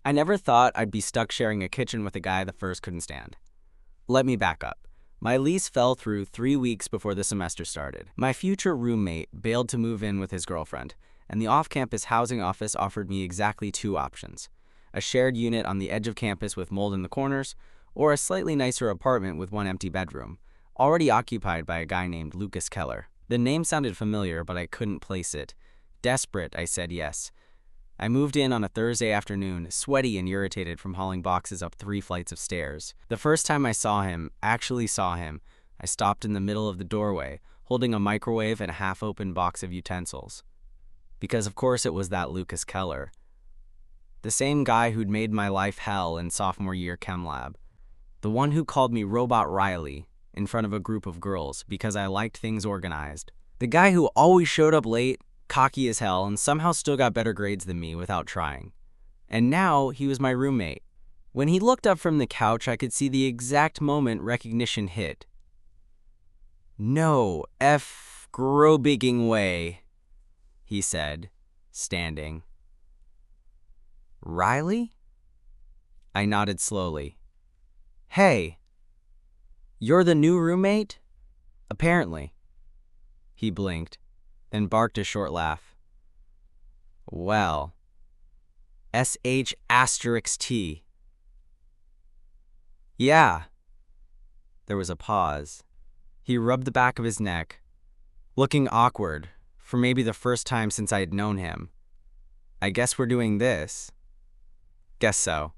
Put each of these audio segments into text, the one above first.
I never thought I'd be stuck sharing a kitchen with a guy the first couldn't stand. Let me back up. My lease fell through 3 weeks before the semester started. My future roommate bailed to move in with his girlfriend, and the off-campus housing office offered me exactly 2 options: a shared unit on the edge of campus with mold in the corners, or a slightly nicer apartment with 1 empty bedroom, already occupied by a guy named Lucas Keller. The name sounded familiar, but I couldn't place it. Desperate, I said yes. I moved in on a Thursday afternoon, sweaty and irritated from hauling boxes up 3 flights of stairs. The first time I actually saw him, I stopped in the middle of the doorway, holding a microwave and a half-open box of utensils. Because of course it was that Lucas Keller. The same guy who'd made my life hell in sophomore year chem lab. The one who called me Robot Riley in front of a group of girls because I liked things organized. The guy who always showed up late, cocky as hell, and somehow still got better grades than me without trying. And now he was my roommate. When he looked up from the couch, I could see the exact moment recognition hit. "No grobigging way," he said, standing. "Riley?" I nodded slowly. "Hey, you're the new roommate?" "Apparently." He blinked, then barked a short laugh. "Well, SH*T. Yeah." There was a pause. He rubbed the back of his neck, looking awkward, for maybe the first time since I had known him. "I guess we're doing this." "Guess so."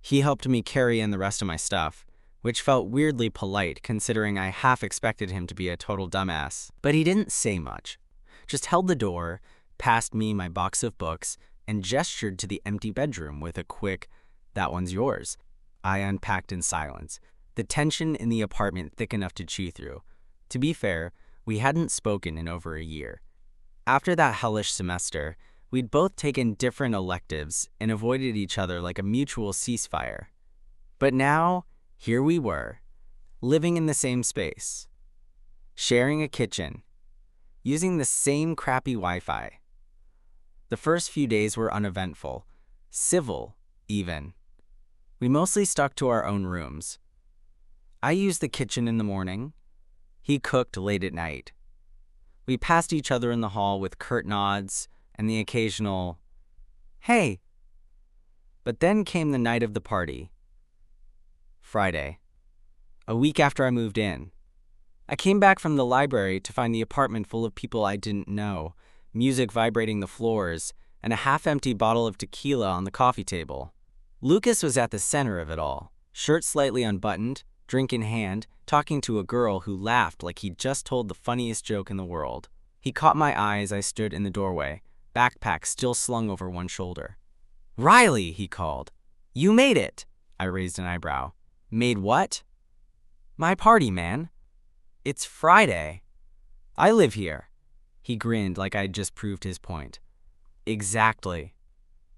He helped me carry in the rest of my stuff, which felt weirdly polite considering I half expected him to be a total dumbass. But he didn't say much, just held the door, passed me my box of books, and gestured to the empty bedroom with a quick, "That one's yours." I unpacked in silence, the tension in the apartment thick enough to chew through. To be fair, we hadn't spoken in over a year. After that hellish semester, we'd both taken different electives and avoided each other like a mutual ceasefire. But now, here we were, living in the same space, sharing a kitchen, using the same crappy Wi-Fi. The first few days were uneventful, civil, even. We mostly stuck to our own rooms. I used the kitchen in the morning. He cooked late at night. We passed each other in the hall with curt nods and the occasional, "Hey." But then came the night of the party. Friday, a week after I moved in. I came back from the library to find the apartment full of people I didn't know, music vibrating the floors, and a half-empty bottle of tequila on the coffee table. Lucas was at the center of it all, shirt slightly unbuttoned, drink in hand, talking to a girl who laughed like he'd just told the funniest joke in the world. He caught my eye as I stood in the doorway, backpack still slung over one shoulder. "Riley," he called. "You made it." I raised an eyebrow. "Made what?" "My party, man. It's Friday. I live here." He grinned like I'd just proved his point. "Exactly."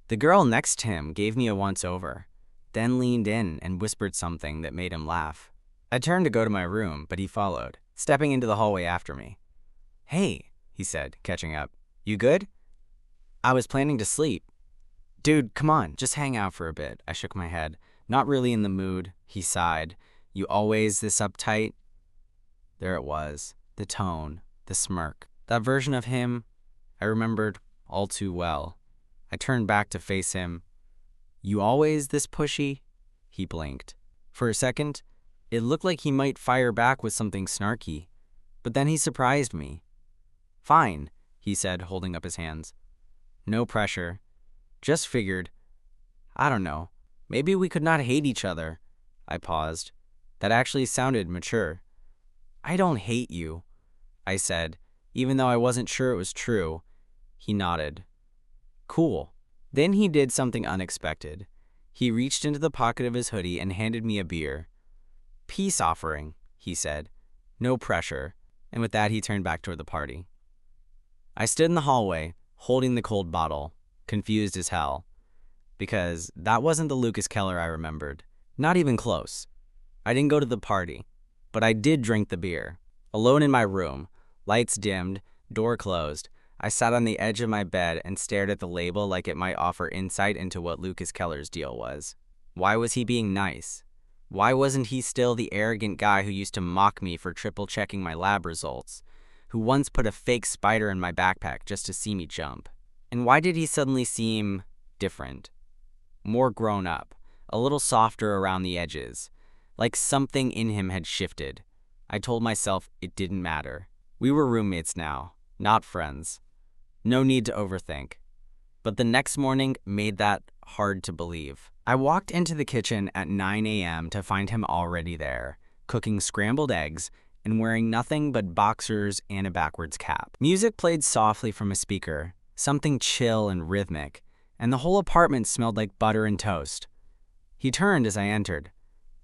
The girl next to him gave me a once-over, then leaned in and whispered something that made him laugh. I turned to go to my room, but he followed, stepping into the hallway after me. "Hey," he said, catching up. "You good?" "I was planning to sleep." "Dude, come on, just hang out for a bit." I shook my head. "Not really in the mood." He sighed. "You always this uptight?" There it was, the tone, the smirk. That version of him I remembered all too well. I turned back to face him. "You always this pushy?" He blinked. For a second, it looked like he might fire back with something snarky, but then he surprised me. "Fine," he said, holding up his hands. "No pressure. Just figured, I don't know, maybe we could not hate each other." I paused. That actually sounded mature. "I don't hate you," I said, even though I wasn't sure it was true. He nodded. "Cool." Then he did something unexpected. He reached into the pocket of his hoodie and handed me a beer. "Peace offering," he said. "No pressure." And with that, he turned back toward the party. I stood in the hallway, holding the cold bottle, confused as hell. Because that wasn't the Lucas Keller I remembered. Not even close. I didn't go to the party, but I did drink the beer. Alone in my room, lights dimmed, door closed, I sat on the edge of my bed and stared at the label like it might offer insight into what Lucas Keller's deal was. Why was he being nice? Why wasn't he still the arrogant guy who used to mock me for triple-checking my lab results, who once put a fake spider in my backpack just to see me jump? And why did he suddenly seem different? More grown up, a little softer around the edges, like something in him had shifted. I told myself it didn't matter. We were roommates now, not friends. No need to overthink. But the next morning made that hard to believe. I walked into the kitchen at 9 a.m. to find him already there, cooking scrambled eggs and wearing nothing but boxers and a backwards cap. Music played softly from a speaker, something chill and rhythmic, and the whole apartment smelled like butter and toast. He turned as I entered.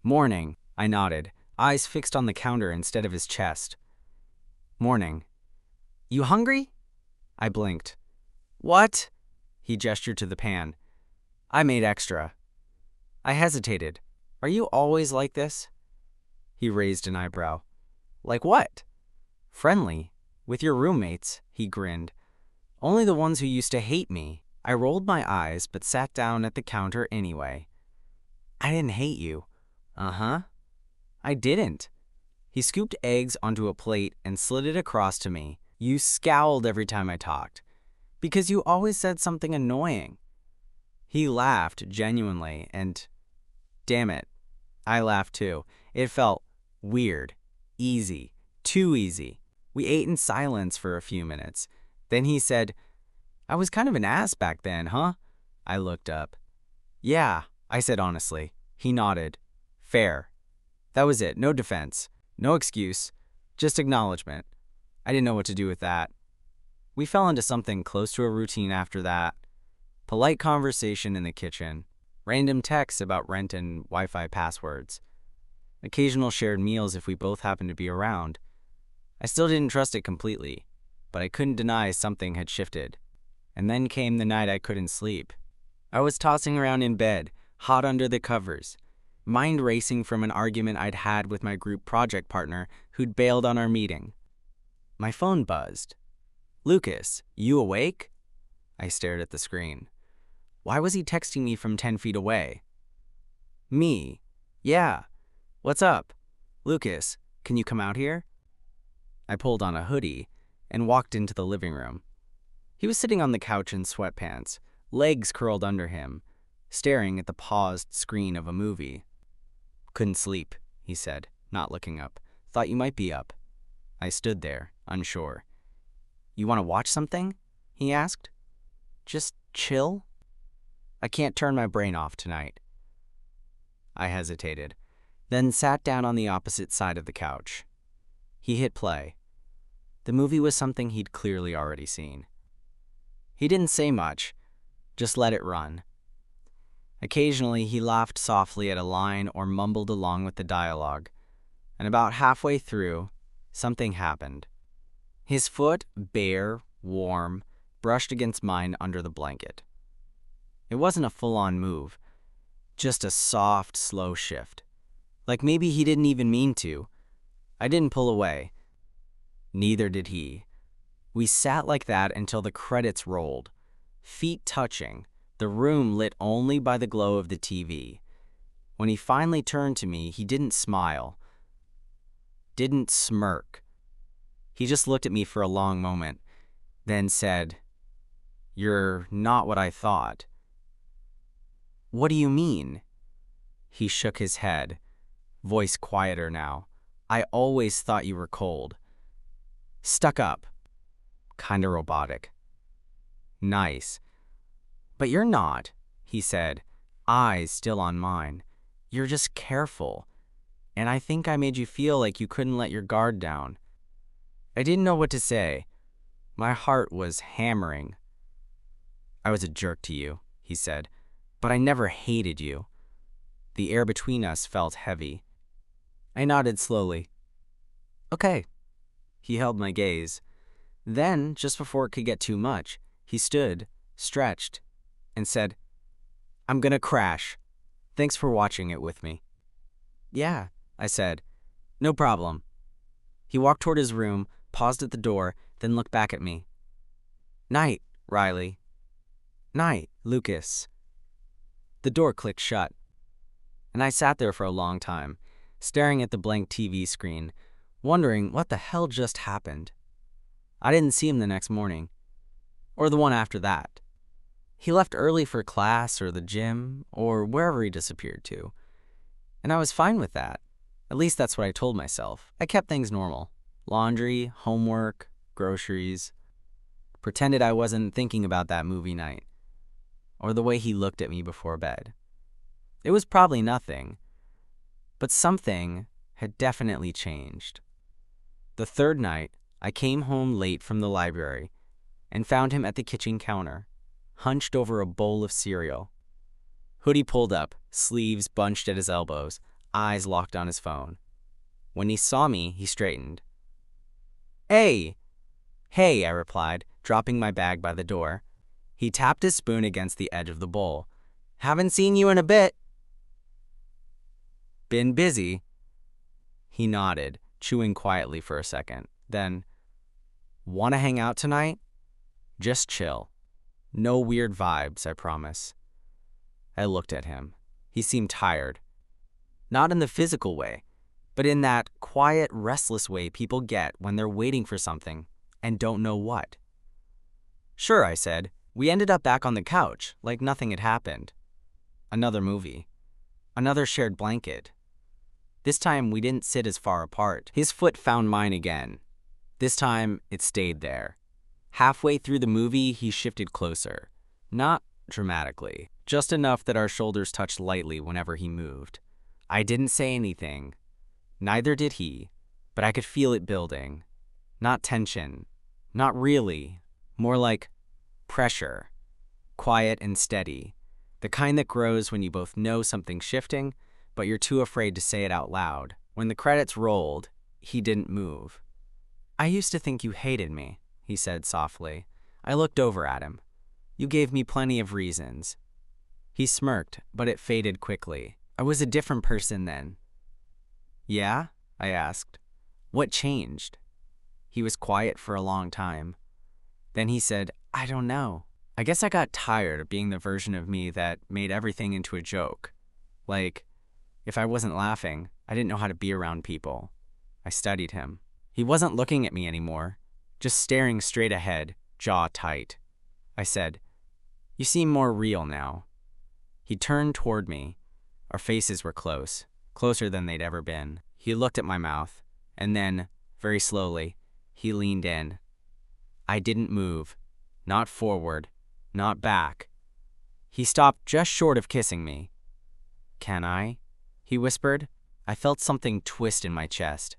"Morning," I nodded, eyes fixed on the counter instead of his chest. "Morning." "You hungry?" I blinked. "What?" He gestured to the pan. "I made extra." I hesitated. "Are you always like this?" He raised an eyebrow. "Like what?" "Friendly. With your roommates," he grinned. "Only the ones who used to hate me." I rolled my eyes but sat down at the counter anyway. "I didn't hate you." "Uh-huh." "I didn't." He scooped eggs onto a plate and slid it across to me. "You scowled every time I talked, because you always said something annoying." He laughed genuinely, and damn it, I laughed too. It felt weird, easy, too easy. We ate in silence for a few minutes. Then he said, "I was kind of an ass back then, huh?" I looked up. "Yeah," I said honestly. He nodded. "Fair." That was it. No defense. No excuse. Just acknowledgement. I didn't know what to do with that. We fell into something close to a routine after that. Polite conversation in the kitchen. Random texts about rent and Wi-Fi passwords. Occasional shared meals if we both happened to be around. I still didn't trust it completely, but I couldn't deny something had shifted. And then came the night I couldn't sleep. I was tossing around in bed, hot under the covers, mind racing from an argument I'd had with my group project partner who'd bailed on our meeting. My phone buzzed. "Lucas, you awake?" I stared at the screen. Why was he texting me from 10 feet away? "Me. Yeah. What's up? Lucas, can you come out here?" I pulled on a hoodie and walked into the living room. He was sitting on the couch in sweatpants, legs curled under him, staring at the paused screen of a movie. "Couldn't sleep," he said, not looking up. "Thought you might be up." I stood there, unsure. "You want to watch something?" he asked. "Just chill?" "I can't turn my brain off tonight." I hesitated, then sat down on the opposite side of the couch. He hit play. The movie was something he'd clearly already seen. He didn't say much, just let it run. Occasionally, he laughed softly at a line or mumbled along with the dialogue, and about halfway through, something happened. His foot, bare, warm, brushed against mine under the blanket. It wasn't a full-on move, just a soft, slow shift. Like maybe he didn't even mean to. I didn't pull away. Neither did he. We sat like that until the credits rolled, feet touching, the room lit only by the glow of the TV. When he finally turned to me, he didn't smile, didn't smirk. He just looked at me for a long moment, then said, "You're not what I thought." "What do you mean?" He shook his head, voice quieter now. "I always thought you were cold. Stuck up. Kinda robotic." "Nice. But you're not," he said, eyes still on mine. "You're just careful. And I think I made you feel like you couldn't let your guard down." I didn't know what to say. My heart was hammering. "I was a jerk to you," he said, "but I never hated you." The air between us felt heavy. I nodded slowly. "Okay." He held my gaze. Then, just before it could get too much, he stood, stretched, and said, "I'm gonna crash. Thanks for watching it with me." "Yeah," I said. "No problem." He walked toward his room, paused at the door, then looked back at me. Night, Riley. Night, Lucas. The door clicked shut, and I sat there for a long time, staring at the blank TV screen, wondering what the hell just happened. I didn't see him the next morning, or the one after that. He left early for class or the gym, or wherever he disappeared to, and I was fine with that. At least that's what I told myself. I kept things normal. Laundry, homework, groceries. Pretended I wasn't thinking about that movie night, or the way he looked at me before bed. It was probably nothing, but something had definitely changed. The third night, I came home late from the library and found him at the kitchen counter, hunched over a bowl of cereal. Hoodie pulled up, sleeves bunched at his elbows, eyes locked on his phone. When he saw me, he straightened. "Hey!" "Hey," I replied, dropping my bag by the door. He tapped his spoon against the edge of the bowl. "Haven't seen you in a bit." "Been busy?" He nodded, chewing quietly for a second. Then, "Want to hang out tonight?" "Just chill. No weird vibes, I promise." I looked at him. He seemed tired. Not in the physical way, but in that quiet, restless way people get when they're waiting for something and don't know what. "Sure," I said. We ended up back on the couch, like nothing had happened. Another movie. Another shared blanket. This time, we didn't sit as far apart. His foot found mine again. This time, it stayed there. Halfway through the movie, he shifted closer. Not dramatically, just enough that our shoulders touched lightly whenever he moved. I didn't say anything. Neither did he, but I could feel it building. Not tension. Not really. More like pressure. Quiet and steady. The kind that grows when you both know something's shifting, but you're too afraid to say it out loud. When the credits rolled, he didn't move. "I used to think you hated me," he said softly. I looked over at him. "You gave me plenty of reasons." He smirked, but it faded quickly. I was a different person then. "Yeah?" I asked. "What changed?" He was quiet for a long time. Then he said, "I don't know. I guess I got tired of being the version of me that made everything into a joke. Like, if I wasn't laughing, I didn't know how to be around people." I studied him. He wasn't looking at me anymore, just staring straight ahead, jaw tight. I said, "You seem more real now." He turned toward me. Our faces were close, closer than they'd ever been. He looked at my mouth, and then, very slowly, he leaned in. I didn't move, not forward, not back. He stopped just short of kissing me. "Can I?" he whispered. I felt something twist in my chest.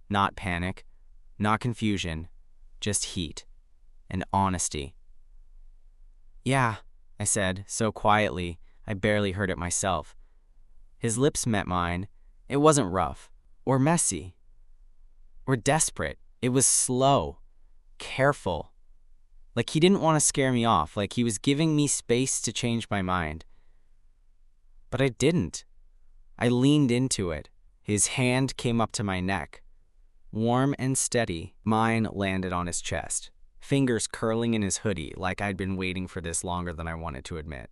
Not panic, not confusion, just heat and honesty. "Yeah," I said, so quietly I barely heard it myself. His lips met mine. It wasn't rough or messy or desperate. It was slow, careful. Like he didn't want to scare me off, like he was giving me space to change my mind. But I didn't. I leaned into it. His hand came up to my neck. Warm and steady, mine landed on his chest, fingers curling in his hoodie like I'd been waiting for this longer than I wanted to admit.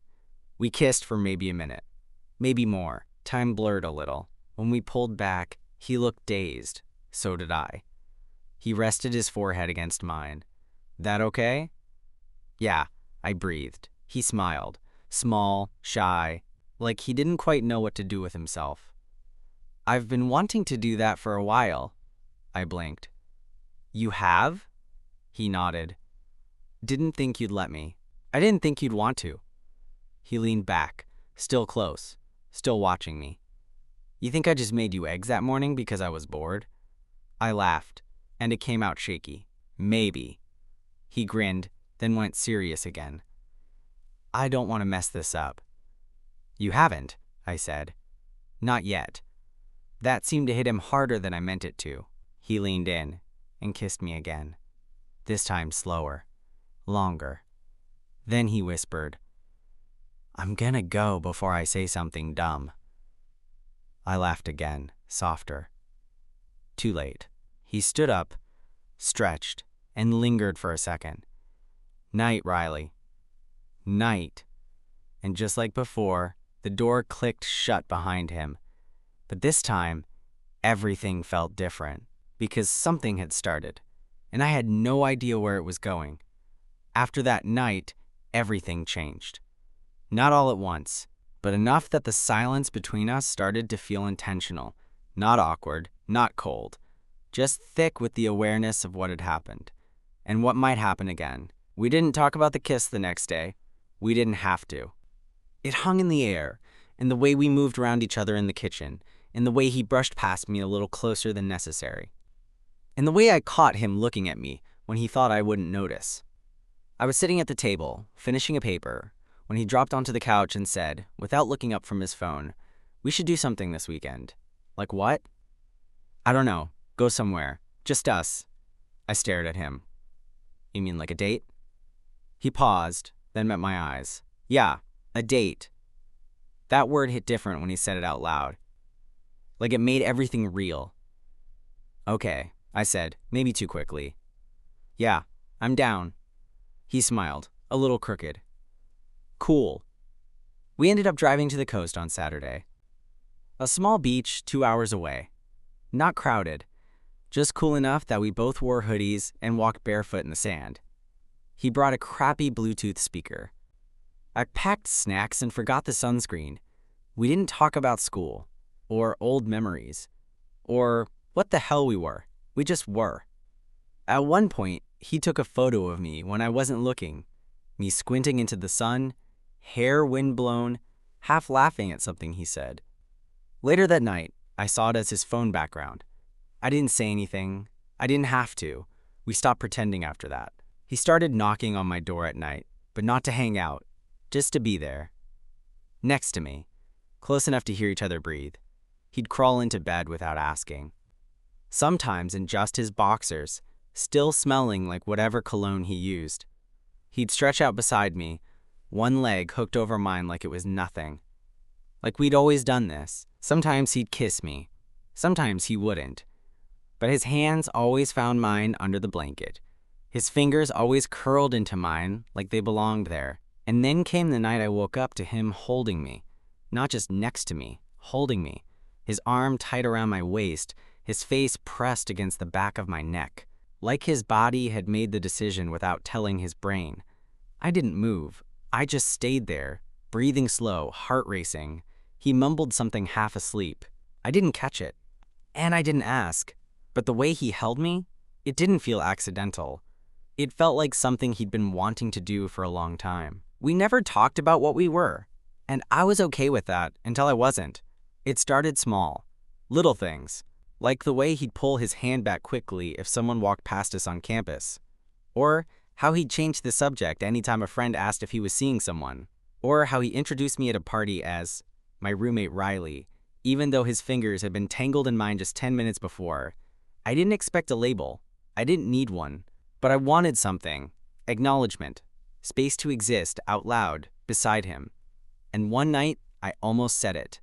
We kissed for maybe a minute, maybe more. Time blurred a little. When we pulled back, he looked dazed. So did I. He rested his forehead against mine. "That okay?" "Yeah," I breathed. He smiled, small, shy, like he didn't quite know what to do with himself. "I've been wanting to do that for a while." I blinked. "You have?" He nodded. "Didn't think you'd let me. I didn't think you'd want to." He leaned back, still close, still watching me. "You think I just made you eggs that morning because I was bored?" I laughed, and it came out shaky. "Maybe." He grinned, then went serious again. "I don't want to mess this up." "You haven't," I said. "Not yet." That seemed to hit him harder than I meant it to. He leaned in and kissed me again. This time slower, longer. Then he whispered, "I'm gonna go before I say something dumb." I laughed again, softer. Too late. He stood up, stretched, and lingered for a second. Night, Riley. Night. And just like before, the door clicked shut behind him. But this time, everything felt different, because something had started, and I had no idea where it was going. After that night, everything changed. Not all at once, but enough that the silence between us started to feel intentional, not awkward, not cold, just thick with the awareness of what had happened, and what might happen again. We didn't talk about the kiss the next day. We didn't have to. It hung in the air, in the way we moved around each other in the kitchen, in the way he brushed past me a little closer than necessary, in the way I caught him looking at me when he thought I wouldn't notice. I was sitting at the table, finishing a paper, when he dropped onto the couch and said, without looking up from his phone, "We should do something this weekend." Like what? I don't know. Go somewhere. Just us. I stared at him. You mean like a date? He paused, then met my eyes. Yeah, a date. That word hit different when he said it out loud. Like it made everything real. Okay, I said, maybe too quickly. Yeah, I'm down. He smiled, a little crooked. Cool. We ended up driving to the coast on Saturday. A small beach 2 hours away. Not crowded, just cool enough that we both wore hoodies and walked barefoot in the sand. He brought a crappy Bluetooth speaker. I packed snacks and forgot the sunscreen. We didn't talk about school, or old memories, or what the hell we were. We just were. At one point, he took a photo of me when I wasn't looking, me squinting into the sun, hair windblown, half laughing at something he said. Later that night, I saw it as his phone background. I didn't say anything. I didn't have to. We stopped pretending after that. He started knocking on my door at night, but not to hang out, just to be there. Next to me, close enough to hear each other breathe. He'd crawl into bed without asking. Sometimes in just his boxers, still smelling like whatever cologne he used. He'd stretch out beside me, one leg hooked over mine like it was nothing. Like we'd always done this. Sometimes he'd kiss me. Sometimes he wouldn't. But his hands always found mine under the blanket. His fingers always curled into mine like they belonged there. And then came the night I woke up to him holding me. Not just next to me, holding me. His arm tight around my waist, his face pressed against the back of my neck. Like his body had made the decision without telling his brain. I didn't move. I just stayed there, breathing slow, heart racing. He mumbled something half asleep. I didn't catch it. And I didn't ask. But the way he held me, it didn't feel accidental. It felt like something he'd been wanting to do for a long time. We never talked about what we were. And I was okay with that until I wasn't. It started small. Little things. Like the way he'd pull his hand back quickly if someone walked past us on campus. Or how he'd change the subject anytime a friend asked if he was seeing someone. Or how he introduced me at a party as my roommate Riley, even though his fingers had been tangled in mine just 10 minutes before. I didn't expect a label. I didn't need one. But I wanted something. Acknowledgement. Space to exist out loud beside him. And one night, I almost said it.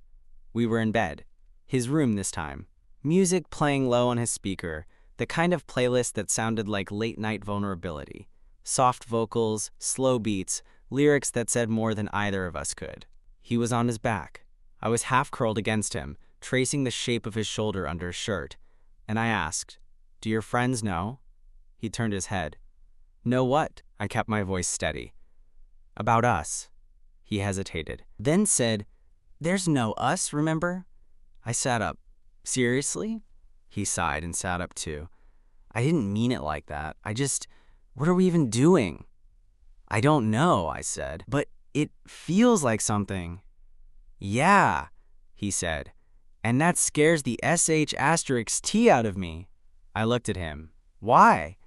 We were in bed. His room this time. Music playing low on his speaker, the kind of playlist that sounded like late-night vulnerability. Soft vocals, slow beats, lyrics that said more than either of us could. He was on his back. I was half curled against him, tracing the shape of his shoulder under his shirt. And I asked, "Do your friends know?" He turned his head. "Know what?" I kept my voice steady. "About us." He hesitated, then said, "There's no us, remember?" I sat up. "Seriously?" He sighed and sat up too. "I didn't mean it like that. What are we even doing?" "I don't know," I said, "but it feels like something." "Yeah," he said, "and that scares the SH*T out of me." I looked at him. "Why?"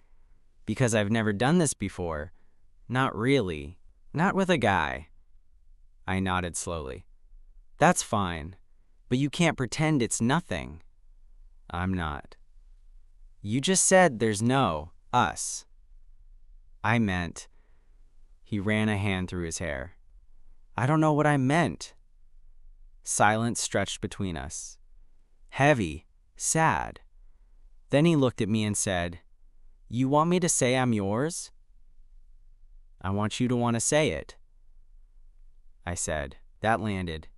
"Because I've never done this before." "Not really. Not with a guy." I nodded slowly. "That's fine. But you can't pretend it's nothing." "I'm not." "You just said there's no us." "I meant..." He ran a hand through his hair. "I don't know what I meant." Silence stretched between us. Heavy, sad. Then he looked at me and said, "You want me to say I'm yours?" I want you to want to say it. I said. That landed.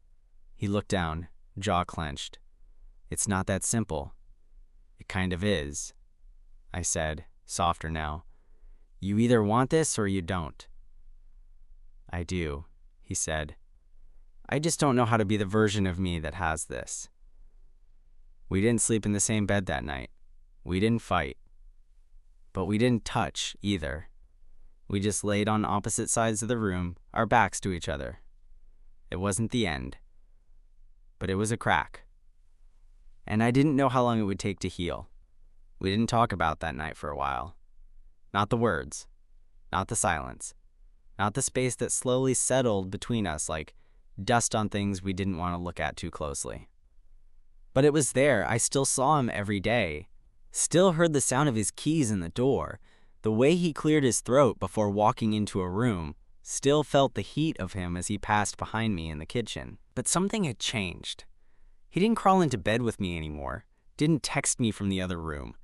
He looked down, jaw clenched. It's not that simple. It kind of is, I said, softer now. You either want this or you don't. I do, he said. I just don't know how to be the version of me that has this. We didn't sleep in the same bed that night. We didn't fight. But we didn't touch either. We just laid on opposite sides of the room, our backs to each other. It wasn't the end. But it was a crack. And I didn't know how long it would take to heal. We didn't talk about that night for a while. Not the words. Not the silence. Not the space that slowly settled between us like dust on things we didn't want to look at too closely. But it was there. I still saw him every day. Still heard the sound of his keys in the door. The way he cleared his throat before walking into a room. Still felt the heat of him as he passed behind me in the kitchen. But something had changed. He didn't crawl into bed with me anymore. Didn't text me from the other room.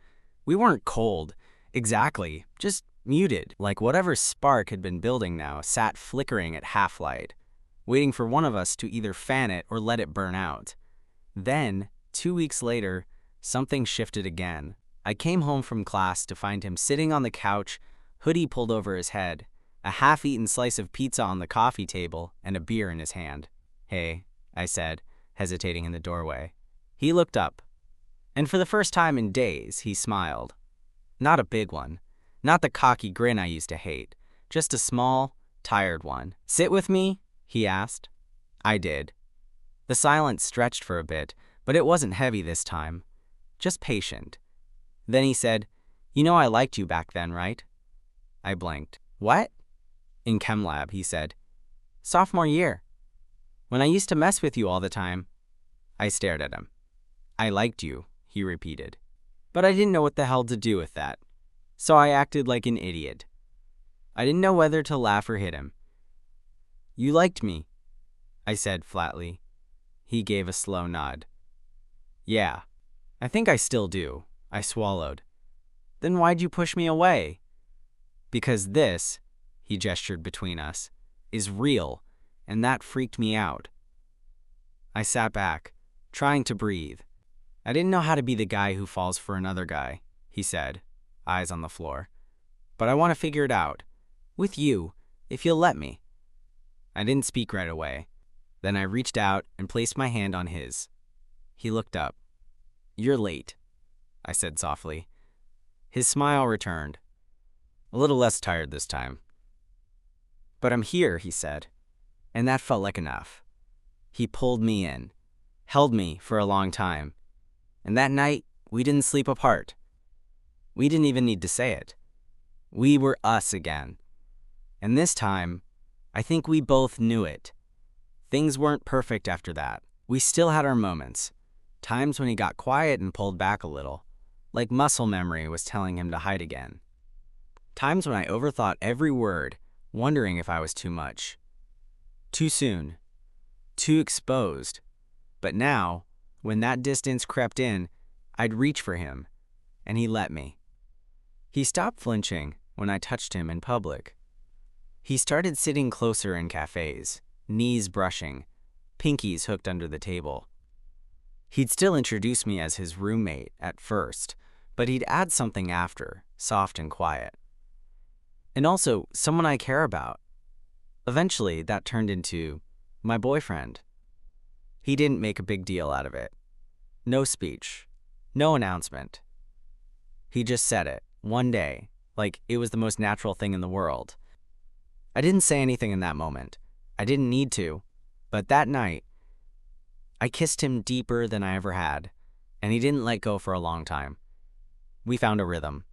We weren't cold. Exactly. Just muted. Like whatever spark had been building now sat flickering at half-light, waiting for one of us to either fan it or let it burn out. Then, 2 weeks later, something shifted again. I came home from class to find him sitting on the couch, hoodie pulled over his head, a half-eaten slice of pizza on the coffee table, and a beer in his hand. Hey, I said, hesitating in the doorway. He looked up, and for the first time in days, he smiled. Not a big one, not the cocky grin I used to hate, just a small, tired one. Sit with me? He asked. I did. The silence stretched for a bit, but it wasn't heavy this time, just patient. Then he said, You know I liked you back then, right? I blinked. What? In chem lab, he said. Sophomore year. When I used to mess with you all the time. I stared at him. I liked you, he repeated. But I didn't know what the hell to do with that. So I acted like an idiot. I didn't know whether to laugh or hit him. You liked me, I said flatly. He gave a slow nod. Yeah, I think I still do, I swallowed. Then why'd you push me away? Because this, he gestured between us, is real, and that freaked me out. I sat back, trying to breathe. I didn't know how to be the guy who falls for another guy, he said, eyes on the floor. But I want to figure it out. With you, if you'll let me. I didn't speak right away. Then I reached out and placed my hand on his. He looked up. You're late, I said softly. His smile returned. A little less tired this time. But I'm here, he said. And that felt like enough. He pulled me in, held me for a long time. And that night, we didn't sleep apart. We didn't even need to say it. We were us again. And this time, I think we both knew it. Things weren't perfect after that. We still had our moments. Times when he got quiet and pulled back a little, like muscle memory was telling him to hide again. Times when I overthought every word, wondering if I was too much. Too soon. Too exposed. But now, when that distance crept in, I'd reach for him, and he let me. He stopped flinching when I touched him in public. He started sitting closer in cafes, knees brushing, pinkies hooked under the table. He'd still introduce me as his roommate at first, but he'd add something after, soft and quiet. And also, someone I care about. Eventually, that turned into my boyfriend. He didn't make a big deal out of it. No speech. No announcement. He just said it, one day, like it was the most natural thing in the world. I didn't say anything in that moment. I didn't need to. But that night, I kissed him deeper than I ever had, and he didn't let go for a long time. We found a rhythm.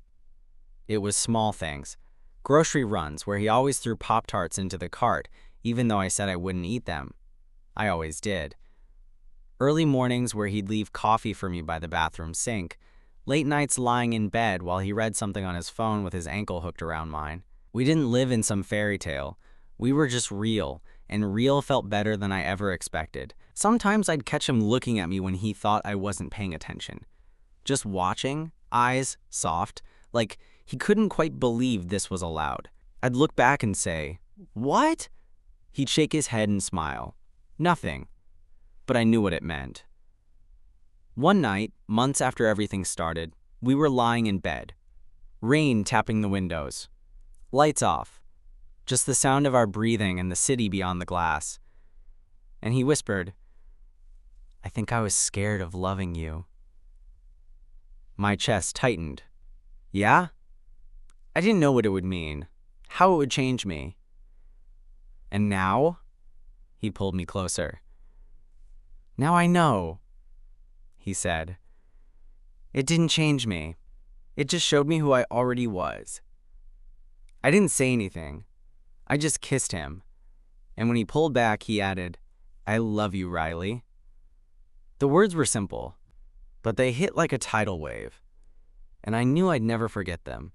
It was small things. Grocery runs where he always threw Pop-Tarts into the cart, even though I said I wouldn't eat them. I always did. Early mornings where he'd leave coffee for me by the bathroom sink. Late nights lying in bed while he read something on his phone with his ankle hooked around mine. We didn't live in some fairy tale. We were just real, and real felt better than I ever expected. Sometimes I'd catch him looking at me when he thought I wasn't paying attention. Just watching, eyes soft, like he couldn't quite believe this was allowed. I'd look back and say, "What?" He'd shake his head and smile. Nothing. But I knew what it meant. One night, months after everything started, we were lying in bed. Rain tapping the windows. Lights off. Just the sound of our breathing and the city beyond the glass. And he whispered, "I think I was scared of loving you." My chest tightened. Yeah? I didn't know what it would mean, how it would change me. And now? He pulled me closer. "Now I know," he said. "It didn't change me. It just showed me who I already was." I didn't say anything. I just kissed him. And when he pulled back, he added, "I love you, Riley." The words were simple, but they hit like a tidal wave, and I knew I'd never forget them.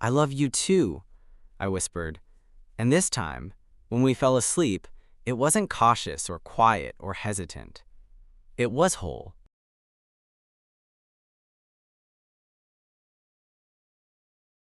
"I love you too," I whispered. And this time, when we fell asleep, it wasn't cautious or quiet or hesitant. It was whole.